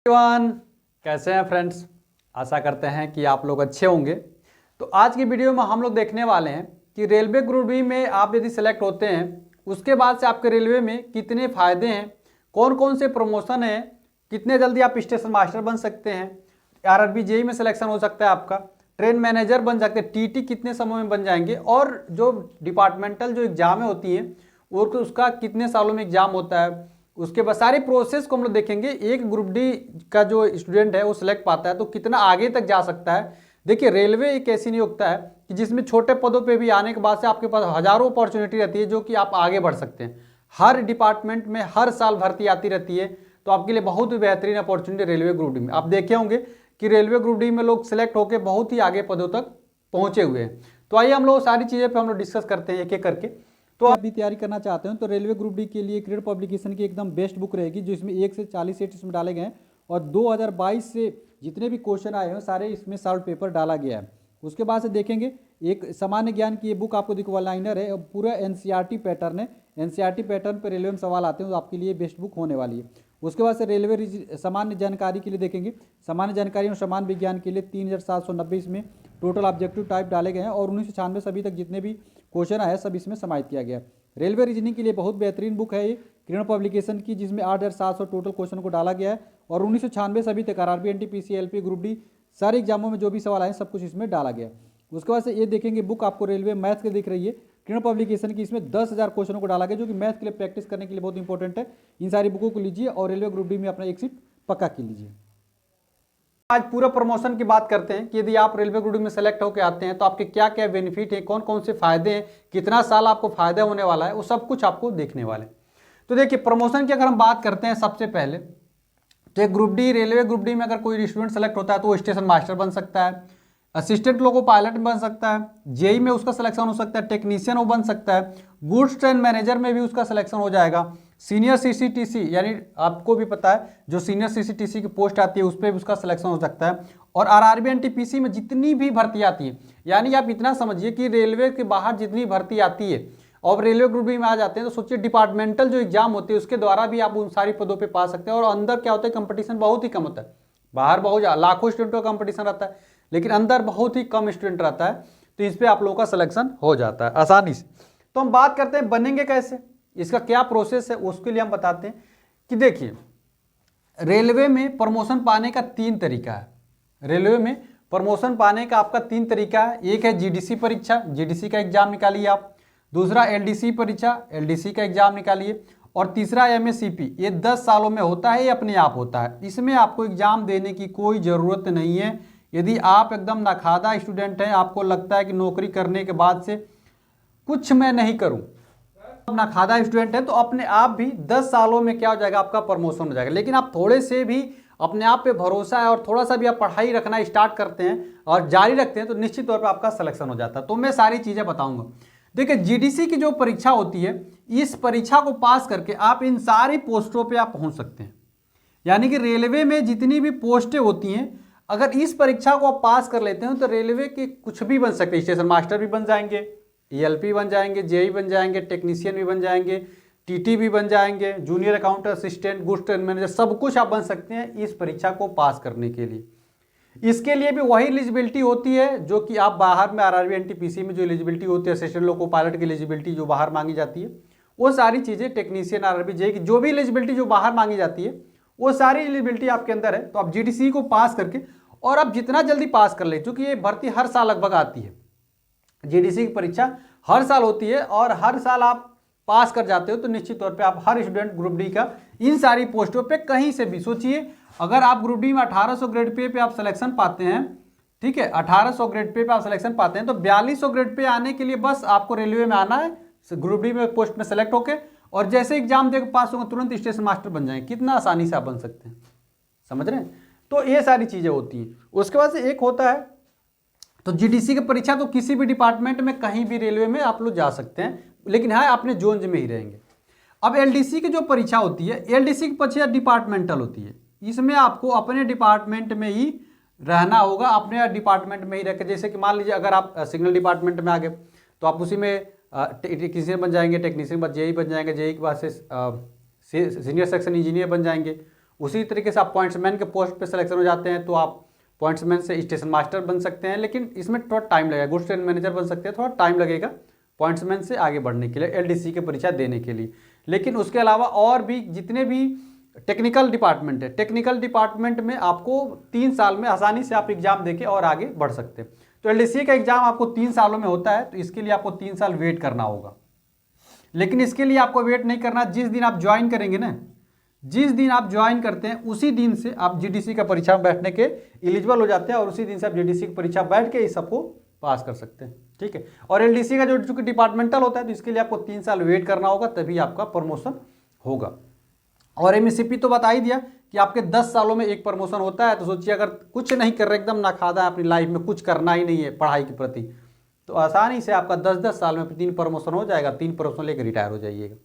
Everyone, कैसे हैं friends. आशा करते हैं कि आप लोग अच्छे होंगे। तो आज की वीडियो में हम लोग देखने वाले हैं कि रेलवे ग्रुप डी में आप यदि सेलेक्ट होते हैं उसके बाद से आपके रेलवे में कितने फ़ायदे हैं, कौन कौन से प्रमोशन हैं, कितने जल्दी आप स्टेशन मास्टर बन सकते हैं, आरआरबी जेई में सिलेक्शन हो सकता है आपका, ट्रेन मैनेजर बन सकते हैं, टीटी कितने समय में बन जाएंगे, और जो डिपार्टमेंटल जो एग्जामें होती हैं और उसका कितने सालों में एग्जाम होता है, उसके बाद सारी प्रोसेस को हम लोग देखेंगे। एक ग्रुप डी का जो स्टूडेंट है वो सिलेक्ट पाता है तो कितना आगे तक जा सकता है। देखिए, रेलवे एक ऐसी नियोक्ता है कि जिसमें छोटे पदों पे भी आने के बाद से आपके पास हजारों अपॉर्चुनिटी रहती है जो कि आप आगे बढ़ सकते हैं। हर डिपार्टमेंट में हर साल भर्ती आती रहती है, तो आपके लिए बहुत ही बेहतरीन अपॉर्चुनिटी रेलवे ग्रुप डी में। आप देखे होंगे कि रेलवे ग्रुप डी में लोग सिलेक्ट होकर बहुत ही आगे पदों तक पहुंचे हुए हैं। तो आइए हम लोग सारी चीज़ें पे हम लोग डिस्कस करते हैं एक एक करके। तो आप भी तैयारी करना चाहते हैं तो रेलवे ग्रुप डी के लिए क्रेड पब्लिकेशन की एकदम बेस्ट बुक रहेगी, जो इसमें 1 से 40 सेट इसमें डाले गए हैं और 2022 से जितने भी क्वेश्चन आए हैं सारे इसमें सॉल्व पेपर डाला गया है। उसके बाद से देखेंगे एक सामान्य ज्ञान की ये बुक आपको दिखवा लाइनर है, पूरा एनसीईआरटी पैटर्न है। एनसीईआरटी पैटर्न पर रेलवे में सवाल आते हैं तो आपके लिए बेस्ट बुक होने वाली है। उसके बाद से रेलवे सामान्य जानकारी के लिए देखेंगे, सामान्य जानकारी और सामान्य विज्ञान के लिए 3790 इसमें टोटल ऑब्जेक्टिव टाइप डाले गए हैं और 1996 से अभी तक जितने भी क्वेश्चन आए सब इसमें समाहित किया गया है। रेलवे रीजनिंग के लिए बहुत बेहतरीन बुक है ये किरण पब्लिकेशन की, जिसमें 8700 टोटल क्वेश्चन को डाला गया है और 1996 से अभी तक RRB, NTPC, LP, group D सारे एग्जामों में जो भी सवाल आए सब कुछ इसमें डाला गया है। उसके बाद से ये देखेंगे बुक आपको रेलवे मैथ के दिख रही है किरण पब्लिकेशन की, इसमें 10,000 क्वेश्चनों को डाला गया जो कि मैथ के लिए प्रैक्टिस करने के लिए बहुत इंपॉर्टेंट है। इन सारी बुकों को लीजिए और रेलवे ग्रुप डी में अपना एक सीट पक्का की लीजिए। आज पूरा प्रमोशन की बात करते हैं कि यदि आप रेलवे ग्रुप डी में सेलेक्ट होकर आते हैं तो आपके क्या क्या बेनिफिट हैं, कौन कौन से फायदे हैं, कितना साल आपको फायदा होने वाला है, वो सब कुछ आपको देखने वाले। तो देखिए, प्रमोशन की अगर हम बात करते हैं सबसे पहले तो एक group D railway group D में अगर कोई स्टूडेंट सेलेक्ट होता है तो वो स्टेशन मास्टर बन सकता है, असिस्टेंट लोको पायलट बन सकता है, जेई में उसका सिलेक्शन हो सकता है, टेक्नीशियन वो बन सकता है, गुड्स ट्रेन मैनेजर में भी उसका सिलेक्शन हो जाएगा, सीनियर सीसीटीसी यानी आपको भी पता है जो सीनियर सीसीटीसी की पोस्ट आती है उस पर भी उसका सिलेक्शन हो सकता है, और आरआरबी एनटीपीसी में जितनी भी भर्ती आती है, यानी आप इतना समझिए कि रेलवे के बाहर जितनी भर्ती आती है और रेलवे ग्रुप डी में आ जाते हैं तो सोचिए डिपार्टमेंटल जो एग्जाम होती है उसके द्वारा भी आप उन सारी पदों पर पा सकते हैं। और अंदर क्या होता है, कंपटीशन बहुत ही कम होता है। बाहर बहुत लाखों स्टूडेंटों का कंपटीशन रहता है लेकिन अंदर बहुत ही कम स्टूडेंट रहता है, तो इस पर आप लोगों का सिलेक्शन हो जाता है आसानी से। तो हम बात करते हैं बनेंगे कैसे, इसका क्या प्रोसेस है, उसके लिए हम बताते हैं कि देखिए, रेलवे में प्रमोशन पाने का 3 तरीका है। रेलवे में प्रमोशन पाने का आपका 3 तरीका है। एक है जीडीसी परीक्षा, जीडीसी का एग्जाम निकालिए आप, दूसरा एलडीसी परीक्षा, एलडीसी का एग्जाम निकालिए, और तीसरा एमएससीपी। ये 10 सालों में होता है, ये अपने आप होता है, इसमें आपको एग्जाम देने की कोई ज़रूरत नहीं है। यदि आप एकदम नाखादा स्टूडेंट हैं, आपको लगता है कि नौकरी करने के बाद से कुछ मैं नहीं करूं, आप नाखादा स्टूडेंट हैं तो अपने आप भी 10 सालों में क्या हो जाएगा, आपका प्रमोशन हो जाएगा। लेकिन आप थोड़े से भी अपने आप पे भरोसा है और थोड़ा सा भी आप पढ़ाई रखना स्टार्ट करते हैं और जारी रखते हैं तो निश्चित तौर पर आपका सिलेक्शन हो जाता है। तो मैं सारी चीज़ें बताऊंगा। देखिए, जीडीसी की जो परीक्षा होती है, इस परीक्षा को पास करके आप इन सारी पोस्टों पर आप पहुँच सकते हैं। यानी कि रेलवे में जितनी भी पोस्टें होती हैं, अगर इस परीक्षा को आप पास कर लेते हैं तो रेलवे के कुछ भी बन सकते हैं। स्टेशन मास्टर भी बन जाएंगे, ईएलपी बन जाएंगे, जेई बन जाएंगे, टेक्नीशियन भी बन जाएंगे, टीटी भी बन जाएंगे, junior account assistant, goods train manager, सब कुछ आप बन सकते हैं इस परीक्षा को पास करने के लिए। इसके लिए भी वही एलिजिबिलिटी होती है जो कि आप बाहर में आरआरबी एनटीपीसी में जो एलिजिबिलिटी होती है, असिस्टेंट लोको पायलट की एलिजिबिलिटी जो बाहर मांगी जाती है, वो सारी चीज़ें टेक्नीशियन, आरआरबी, जेई की जो भी एलिजिबिलिटी जो बाहर मांगी जाती है वो सारी एलिजिबिलिटी आपके अंदर है। तो आप जीडीसी को पास करके, और आप जितना जल्दी पास कर ले, क्योंकि ये भर्ती हर साल लगभग आती है, जीडीसी की परीक्षा हर साल होती है और हर साल आप पास कर जाते हो तो निश्चित तौर पे आप हर स्टूडेंट ग्रुप डी का इन सारी पोस्टों पे कहीं से भी, सोचिए अगर आप ग्रुप डी में 1800 ग्रेड पे आप सिलेक्शन पाते हैं, ठीक है, 1800 ग्रेड पे आप सिलेक्शन पाते हैं तो 4200 ग्रेड पे आने के लिए बस आपको रेलवे में आना है, ग्रुप डी में पोस्ट में सेलेक्ट होकर, और जैसे एग्जाम देकर पास होंगे तुरंत स्टेशन मास्टर बन जाएंगे। कितना आसानी से आप बन सकते हैं, समझ रहे हैं। तो ये सारी चीज़ें होती हैं। उसके बाद से एक होता है, तो जीडीसी की परीक्षा तो किसी भी डिपार्टमेंट में कहीं भी रेलवे में आप लोग जा सकते हैं, लेकिन हाँ अपने जोन में ही रहेंगे। अब एलडीसी की जो परीक्षा होती है, एलडीसी की परीक्षा डिपार्टमेंटल होती है। इसमें आपको अपने डिपार्टमेंट में ही रहना होगा, अपने डिपार्टमेंट में ही रहकर, जैसे कि मान लीजिए अगर आप सिग्नल डिपार्टमेंट में आ गए तो आप उसी में टेक्नीशियन बन जाएंगे, टेक्नीशियन के बाद जेई बन जाएंगे, जेई के बाद से सीनियर सेक्शन इंजीनियर बन जाएंगे, उसी तरीके से आप पॉइंट्समैन के पोस्ट पे सिलेक्शन हो जाते हैं तो आप पॉइंट्समैन से स्टेशन मास्टर बन सकते हैं, लेकिन इसमें थोड़ा टाइम लगेगा। गुड्स ट्रेन मैनेजर बन सकते हैं, थोड़ा टाइम लगेगा पॉइंट्समैन से आगे बढ़ने के लिए, एलडीसी की परीक्षा देने के लिए। लेकिन उसके अलावा और भी जितने भी टेक्निकल डिपार्टमेंट है, टेक्निकल डिपार्टमेंट में आपको 3 साल में आसानी से आप एग्जाम देके और आगे बढ़ सकते हैं। तो एलडीसी का एग्जाम आपको 3 सालों में होता है, तो इसके लिए आपको 3 साल वेट करना होगा। लेकिन इसके लिए आपको वेट नहीं करना, जिस दिन आप ज्वाइन करेंगे ना, जिस दिन आप ज्वाइन करते हैं उसी दिन से आप जीडीसी का परीक्षा में बैठने के एलिजिबल हो जाते हैं, और उसी दिन से आप जीडीसी की परीक्षा बैठ के इस सबको पास कर सकते हैं, ठीक है। और एलडीसी का जो चूंकि डिपार्टमेंटल होता है तो इसके लिए आपको 3 साल वेट करना होगा, तभी आपका प्रमोशन होगा। और एमएससीपी तो बता ही दिया कि आपके 10 सालों में एक प्रमोशन होता है। तो सोचिए अगर कुछ नहीं कर रहे, एकदम नाखादा है अपनी लाइफ में, कुछ करना ही नहीं है पढ़ाई के प्रति, तो आसानी से आपका 10-10 साल में 3 प्रमोशन हो जाएगा, 3 प्रमोशन लेकर रिटायर हो जाइएगा।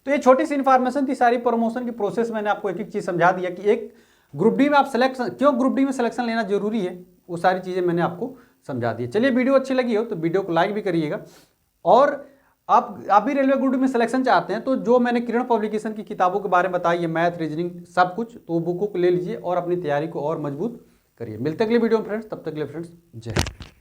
तो ये छोटी सी इन्फॉर्मेशन थी, सारी प्रमोशन की प्रोसेस मैंने आपको एक एक चीज़ समझा दिया कि एक ग्रुप डी में आप सिलेक्शन क्यों, ग्रुप डी में सिलेक्शन लेना जरूरी है, वो सारी चीज़ें मैंने आपको समझा दी। चलिए वीडियो अच्छी लगी हो तो वीडियो को लाइक भी करिएगा, और आप भी रेलवे ग्रुप डी में सिलेक्शन चाहते हैं तो जो मैंने किरण पब्लिकेशन की किताबों के बारे में बताई है, मैथ, रीजनिंग, सब कुछ, तो वो बुकों को ले लीजिए और अपनी तैयारी को और मजबूत करिए। मिलते अगले वीडियो में फ्रेंड्स, तब तक के लिए फ्रेंड्स जय हिंद।